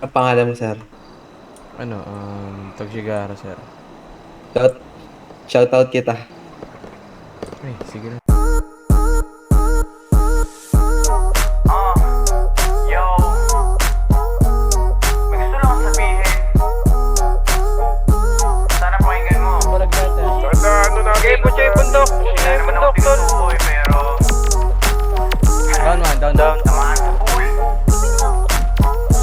Ang pangalan mo, sir? Ano, Tagsigara, sir. Shout, shoutout kita. Ay, sige na. Yo, may gusto lang akong sabihin. Sana pakinggan mo. Okay, putya yung bundok. Wala naman ako tinutukoy, pero Down one, down. tamaan sa pool.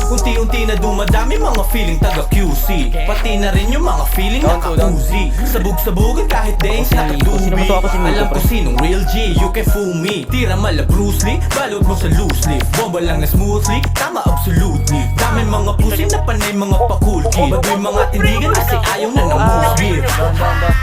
Unti-unti na dumadami mga feeling taga-QC, pati na rin yung mga feeling Down to, down. naka-Uzi. Sabog-sabogan kahit days nakadubi. Alam ko sinong real G, you can fool me. Tira mala Bruce Lee, balot mo sa loose leaf. Bomba lang na smoothly, tama absolutely. Dami mga pusi na panay mga pakulki. Bagoy mga tindigan kasi ayaw na ng muslim. Down.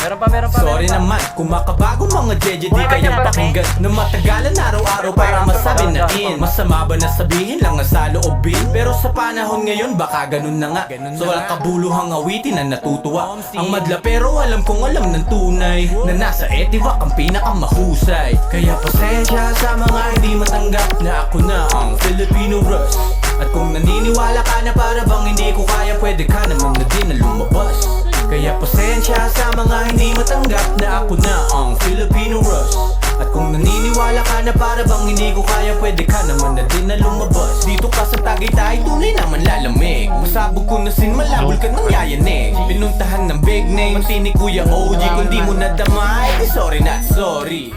Meron pa. Sorry naman, kung makabago mga jeje di kayo pakinggan na matagalan araw-araw para masabi na in. Masama ba na sabihin lang ang saloobin? Pero sa panahon ngayon baka ganun na nga. So walang kabuluhang awitin na natutuwa. Ang madla pero alam kong alam ng tunay na nasa etiwak ang pinakamahusay. Kaya pasensya sa mga hindi matanggap na ako na ang Filipino Rush. At kung naniniwala ka na para bang hindi ko kaya, pwede ka naman na din na lumabas. Kaya pasensya sa mga hindi matanggap na ako na ang Filipino Rush. At kung naniniwala ka na para bang hindi ko kaya, pwede ka naman na din na lumabas. Dito ka sa Tagaytay, tunay naman lalamig. Masabog ko na sin, malabol ka ng yayanig. Pinuntahan ng big names, pati ni Kuya OG. Kung di mo nadamay, di sorry not sorry.